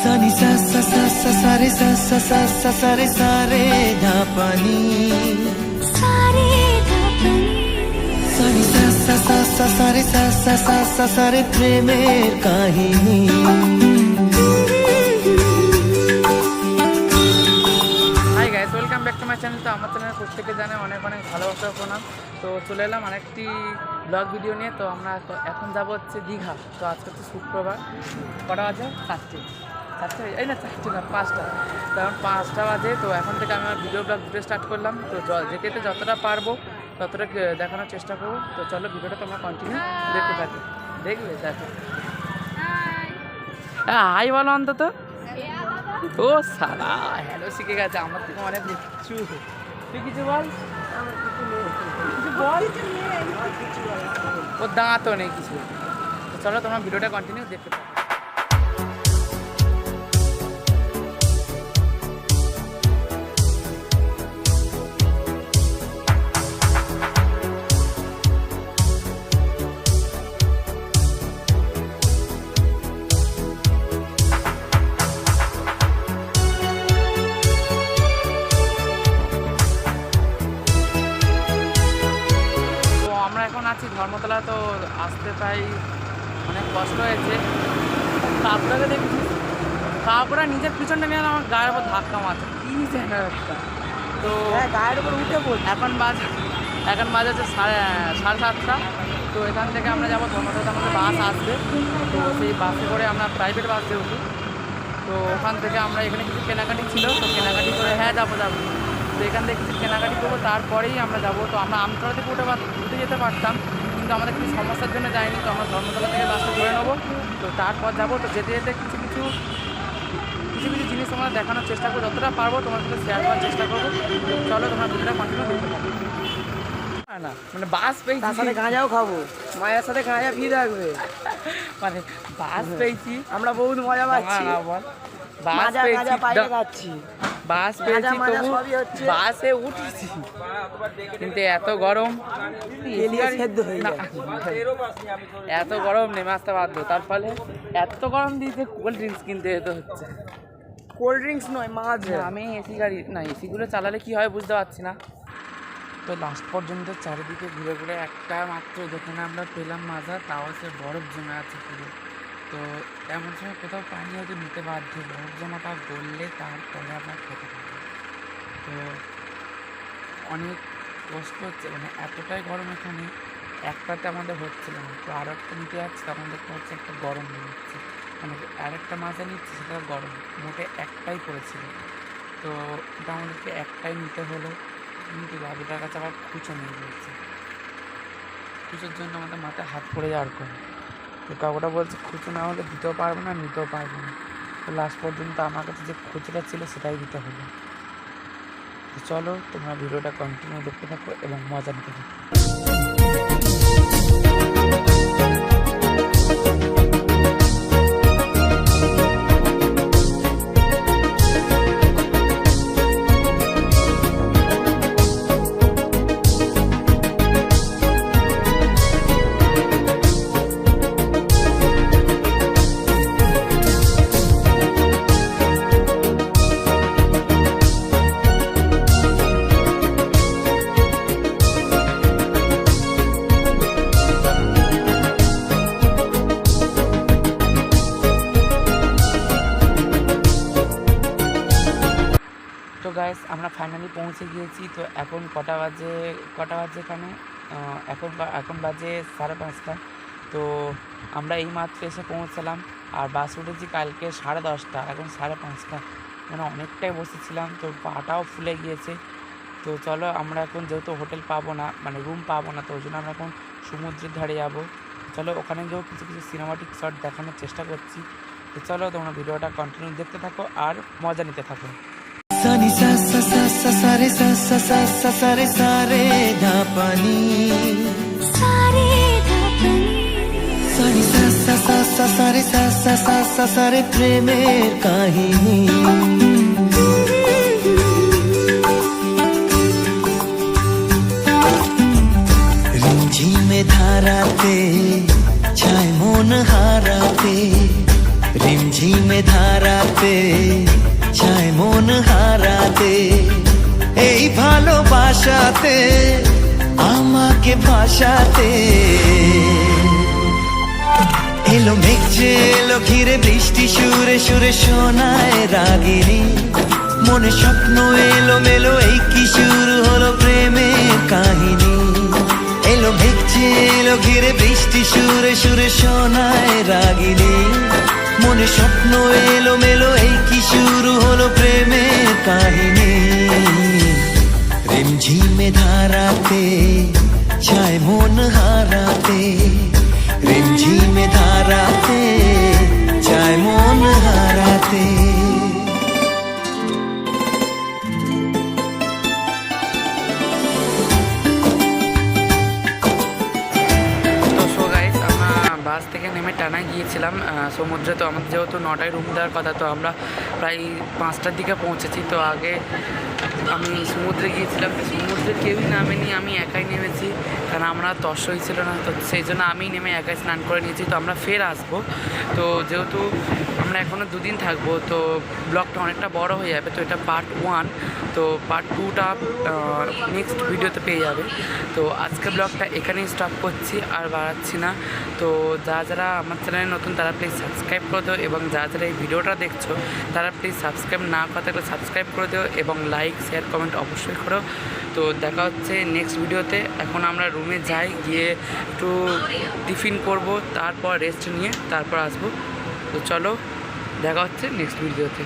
सानी सा सा सा सा सारे सा सा सा सा सारे सारे धापानी सानी सा सा सा सा सारे सा सा सा सा सारे प्रेमेर काहिनी। Hi guys, welcome back to my channel. তো আমার চ্যানেল প্রত্যেকে জানে অনেক অনেক ভালোবাসা প্রণাম। তো চলে এলাম আরেকটি ব্লগ ভিডিও নিয়ে। তো আমরা এখন যাবো হচ্ছে দীঘা। তো আজকে হচ্ছে শুক্রবার, কটা বাজে? চারটে এই না, চারটে না, 5টা। কারণ 5টা বাজে। তো এখন থেকে আমি আমার ভিডিও ব্লগ ভিডিও স্টার্ট করলাম। তো যেতে যতটা পারবো ততটা দেখানোর চেষ্টা করবো। তো চলো ভিডিওটা তোমরা কন্টিনিউ দেখতে থাকো। দেখবে? দেখো। হ্যাঁ, হাই বলো অন্তত। ও সারা হ্যালো শিখে গেছে আমার থেকে অনেক কিছু। তুই কিছু বল, কিছু বল। ওর দাঁতও নেই কিছু। তো চলো তোমরা ভিডিওটা কন্টিনিউ দেখতে পাবো। এখন আছি ধর্মতলা। তো আসতে প্রায় অনেক কষ্ট হয়েছে। কাকুরাকে দেখছি, কাকুরা নিজের পিছনটা নিয়ে আমার গায়ের উপর ধাক্কা মারছে, কি যেন একটা। তো গায়ের উপর উঠে পড়ি। এখন বাজে হচ্ছে সাড়ে 7:30। তো এখান থেকে আমরা যাবো ধর্মতলাতে, আমাদের বাস আসবে। তো সেই বাসে করে আমরা প্রাইভেট বাসে উঠি। তো ওখান থেকে আমরা এখানে কিছু কেনাকাটি ছিল, তো কেনাকাটি করে যাবো। তো এখান থেকে কিছু কেনাকাটি করবো, তারপরেই আমরা যাবো। তো আমরা আমতলা থেকে উঠে যেতে পারতাম, কিন্তু আমাদের কিছু সমস্যার জন্য যাইনি। তো আমরা ধর্মতলা থেকে বাসটা ধরে নেবো। তো তারপর যাবো। তো যেতে যেতে কিছু জিনিস তোমরা দেখানোর চেষ্টা করবো, যতটা পারবো তোমার সাথে শেয়ার করার চেষ্টা করবো। চলো তোমরা ভিডিওটা কন্টিনিউ করতে পারবো। না মানে বাস পেয়েছি, তার সাথে গাঁজাও খাবো, মায়ের সাথে গাঁজা ফিরে রাখবে। মানে বাস পেয়েছি, আমরা বহুত মজা পাচ্ছি। বাস খাচ্ছি, বাস পেয়েছি, বাসে উঠেছি, কিন্তু এত গরম, এত গরম নেমে আসতে বাধ্য। তার ফলে এত গরম দিয়েছে কোল্ড ড্রিঙ্কস কিনতে যেতে হচ্ছে। কোল্ড ড্রিঙ্কস নয়, মাছ। আমি এসি গাড়ি না, এসিগুলো চালালে কি হয় বুঝতে পারছি না। তো লাস্ট পর্যন্ত চারিদিকে ঘুরে ঘুরে একটা মাত্র যেখানে আমরা পেলাম মাজা, তাও সে বরফ জমে আছে পুরো। তো এমন সময় কোথাও পানি হয়তো নিতে বাধ্য, বরফ জমাটা গললে তারপরে আমরা খেতে পারবো। তো অনেক কষ্ট হচ্ছে, মানে এতটাই গরম এখানে, একটাতে আমাদের হচ্ছিল না। তো আর একটা নিতে যাচ্ছে, তখন দেখতে হচ্ছে একটা গরম হচ্ছে, মানে আরেকটা মাজা নিচ্ছে সেটা গরম, মোটে একটাই পড়েছিল। তো এটা আমাদেরকে একটাই নিতে হলো, কিন্তু বাবুটার কাছে আবার খুঁচো নিয়ে যাচ্ছে। খুঁচোর জন্য আমাদের মাথায় হাত পড়ে যাওয়ার করে। তো কাকুটা বলছে খুঁচো না হলে দিতেও পারবো না, নিতেও পারবো না। তো লাস্ট পর্যন্ত আমার কাছে যে খুঁচোটা ছিল সেটাই দিতে হলো। তো চলো তোমরা ভিডিওটা কন্টিনিউ দেখতে থাকো এবং মজা নিতে থাকো। তো গাইস, আমরা ফাইনালি পৌঁছে গিয়েছি। তো এখন কটা বাজে এখানে? এখন বাজে 5:30। তো আমরা এই মাত্র এসে পৌঁছালাম, আর বাস উঠেছি কালকে 10:30, এখন 5:30। মানে অনেকটাই বসেছিলাম, তো পাটাও ফুলে গিয়েছে। তো চলো আমরা এখন, যেহেতু হোটেল পাবো না, মানে রুম পাবো না, তো ওই জন্য আমরা এখন সমুদ্রের ধারে যাবো। চলো ওখানে গিয়েও কিছু সিনেমাটিক শট দেখানোর চেষ্টা করছি। তো চলো তোমরা ভিডিওটা কন্টিনিউ দেখতে থাকো আর মজা নিতে থাকো। सानी सा सा सा सा सारे सा सा सा सा सारे सारे धापानी सानी सा सा सा सा सारे सा सा सा सा सारे प्रेमेर काहिनी। रिमझिमे धाराते छाय मन हाराते, रिमझिमे धाराते আশাতে আমাকে ভাসাতে এলো মেঘ যে এলো ঘিরে বৃষ্টি সুরে সুরে শোনায় রাগিনী মনে স্বপ্ন এলো মেলো এই কি শুরু হলো প্রেমের কাহিনী এলো মেঘ যে এলো ঘিরে বৃষ্টি সুরে সুরে শোনায় রাগিনী মনে স্বপ্ন এলো মেলো এই কি শুরু হলো প্রেমের কাহিনী রিমঝিমে ধারাতে চায় মন হারাতে রিমঝিমে ধারাতে চায় মন হারাতে তো সো গাইস আমরা বাস থেকে নেমে টানা গিয়েছিলাম সমুদ্রে। তো আমাদের যেহেতু 9টায় রুম দেওয়ার কথা, তো আমরা প্রায় 5টার দিকে পৌঁছেছি। তো আগে আমি সমুদ্রে গিয়েছিলাম, সমুদ্রে কেউই নামেনি, আমি একাই নেমেছি, কারণ আমরা তস্যই ছিল না, তো সেই জন্য আমি নেমে একাই স্নান করে নিয়েছি। তো আমরা ফের আসবো, তো যেহেতু আমরা এখনও 2 দিন থাকবো, তো ব্লগটা অনেকটা বড় হয়ে যাবে। তো এটা পার্ট 1, তো পার্ট 2টা নেক্সট ভিডিওতে পেয়ে যাবে। তো আজকে ব্লগটা এখানেই স্টপ করছি, আর বাড়াচ্ছি না। তো যারা আমার চ্যানেলে নতুন তারা প্লিজ সাবস্ক্রাইব করে দিও, এবং যারা এই ভিডিওটা দেখছো তারা প্লিজ সাবস্ক্রাইব না করে থাকলে সাবস্ক্রাইব করে দিও, এবং লাইক শেয়ার কমেন্ট অবশ্যই করো। তো দেখা হচ্ছে নেক্সট ভিডিওতে। এখন আমরা রুমে যাই, গিয়ে একটু টিফিন করব, তারপর রেস্ট নিয়ে তারপর আসবো। তো চলো, দেখা হচ্ছে নেক্সট ভিডিওতে।